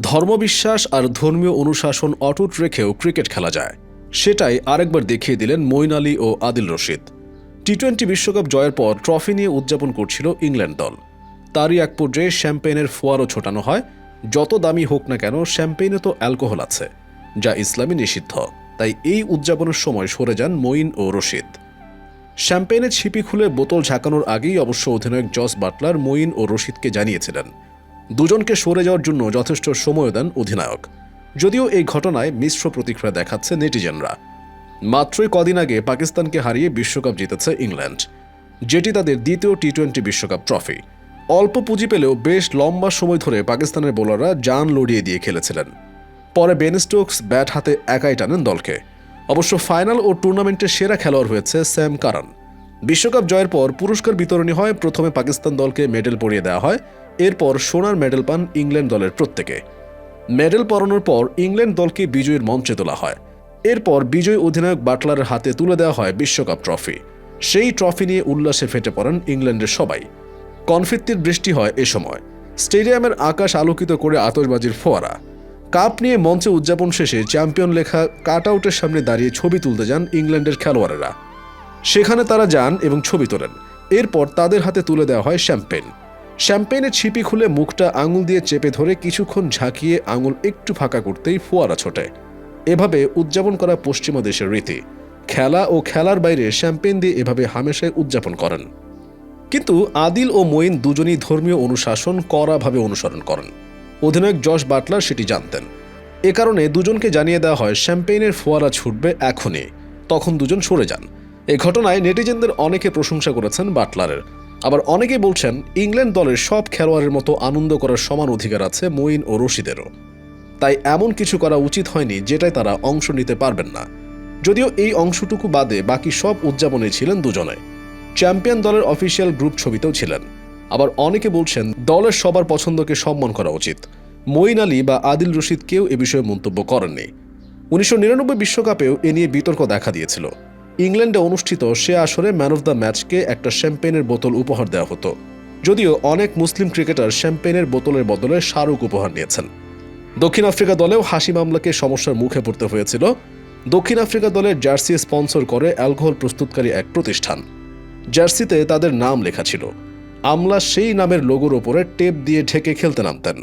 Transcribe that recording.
ধর্মবিশ্বাস আর ধর্মীয় অনুশাসন অটুট রেখেও ক্রিকেট খেলা যায়, সেটাই আরেকবার দেখিয়ে দিলেন মঈন আলী ও আদিল রশিদ। টি-20 বিশ্বকাপ জয়ের পর ট্রফি নিয়ে উদযাপন করছিল ইংল্যান্ড দল। তারই এক পর্যায়ে শ্যাম্পেনের ফোয়ারও ছোটানো হয়। যত দামি হোক না কেন, শ্যাম্পেইনে তো অ্যালকোহল আছে, যা ইসলামে নিষিদ্ধ। তাই এই উদযাপনের সময় সরে যান মঈন ও রশিদ। শ্যাম্পেইনের ছিপি খুলে বোতল ঝাঁকানোর আগেই অবশ্য অধিনায়ক জস বাটলার মঈন ও রশিদকে জানিয়েছিলেন দুজনকে সরে যাওয়ার জন্য যথেষ্ট সময় দেন অধিনায়ক। যদিও এই ঘটনায় মিশ্র প্রতিক্রিয়া দেখাচ্ছে নেটিজেনরা। মাত্রই কদিন আগে পাকিস্তানকে হারিয়ে বিশ্বকাপ জিতেছে ইংল্যান্ড, যেটি তাদের দ্বিতীয় টি-20 বিশ্বকাপ ট্রফি। অল্প পুঁজি পেলেও বেশ লম্বা সময় ধরে পাকিস্তানের বোলাররা জান লড়িয়ে দিয়ে খেলেছিলেন। পরে বেন স্টোকস ব্যাট হাতে একাই টানেন দলকে। অবশ্য ফাইনাল ও টুর্নামেন্টের সেরা খেলোয়াড় হয়েছে স্যাম কারান। বিশ্বকাপ জয়ের পর পুরস্কার বিতরণী হয়। প্রথমে পাকিস্তান দলকে মেডেল পরিয়ে দেওয়া হয়, এরপর সোনার মেডেল পান ইংল্যান্ড দলের প্রত্যেকে। মেডেল পরানোর পর ইংল্যান্ড দলকে বিজয়ীর মঞ্চে তোলা হয়। এরপর বিজয়ী অধিনায়ক বাটলারের হাতে তুলে দেওয়া হয় বিশ্বকাপ ট্রফি। সেই ট্রফি নিয়ে উল্লাসে ফেটে পড়েন ইংল্যান্ডের সবাই। কনফেত্তির বৃষ্টি হয় এ সময়। স্টেডিয়ামের আকাশ আলোকিত করে আতশবাজির ফোয়ারা। কাপ নিয়ে মঞ্চে উদযাপন শেষে চ্যাম্পিয়ন লেখা কাটআউটের সামনে দাঁড়িয়ে ছবি তুলতে যান ইংল্যান্ডের খেলোয়াড়েরা। সেখানে তারা যান এবং ছবি তোলেন। এরপর তাদের হাতে তুলে দেওয়া হয় শ্যাম্পেইনের ছিপি খুলে মুখটা আঙুল দিয়ে চেপে ধরে কিছুক্ষণ ঝাঁকিয়ে আঙুল একটু ফাঁকা করতেই ফোয়ারা ছোটে। এভাবে উদযাপন করা পশ্চিমা দেশের রীতি। খেলা ও খেলার বাইরে শ্যাম্পেইন দিয়ে এভাবে হামেশাই উদযাপন করেন। কিন্তু আদিল ও মঈন দুজনই ধর্মীয় অনুশাসন কড়াভাবে অনুসরণ করেন। অধিনায়ক জস বাটলার সেটি জানতেন। এ কারণে দুজনকে জানিয়ে দেওয়া হয় শ্যাম্পেইনের ফোয়ারা ছুটবে এখনই। তখন দুজন সরে যান। এ ঘটনায় নেটিজেনদের অনেকে প্রশংসা করেছেন বাটলারের। আবার অনেকে বলছেন ইংল্যান্ড দলের সব খেলোয়াড়ের মতো আনন্দ করার সমান অধিকার আছে মঈন ও রশিদেরও। তাই এমন কিছু করা উচিত হয়নি যেটায় তারা অংশ নিতে পারবেন না। যদিও এই অংশটুকু বাদে বাকি সব উদযাপনে ছিলেন দুজনে। চ্যাম্পিয়ন দলের অফিসিয়াল গ্রুপ ছবিতেও ছিলেন। আবার অনেকে বলছেন দলের সবার পছন্দকে সম্মান করা উচিত। মঈন আলী বা আদিল রশিদ কেউ এ বিষয়ে মন্তব্য করেননি। 1999 বিশ্বকাপেও এ নিয়ে বিতর্ক দেখা দিয়েছিল। ইংল্যান্ডে অনুষ্ঠিত সে আসরে ম্যান অফ দ্য ম্যাচকে একটা শ্যাম্পেইনের বোতল উপহার দেওয়া হতো। যদিও অনেক মুসলিম ক্রিকেটার শ্যাম্পেইনের বোতলের বদলে শাহরুখ উপহার নিয়েছেন। দক্ষিণ আফ্রিকা দলেও হাসি মামলাকে সমস্যার মুখে পড়তে হয়েছিল। দক্ষিণ আফ্রিকা দলের জার্সি স্পন্সর করে অ্যালকোহল প্রস্তুতকারী এক প্রতিষ্ঠান। জার্সিতে তাদের নাম লেখা ছিল। আমলা সেই নামের লোগোর ওপরে টেপ দিয়ে ঢেকে খেলতে নামতেন।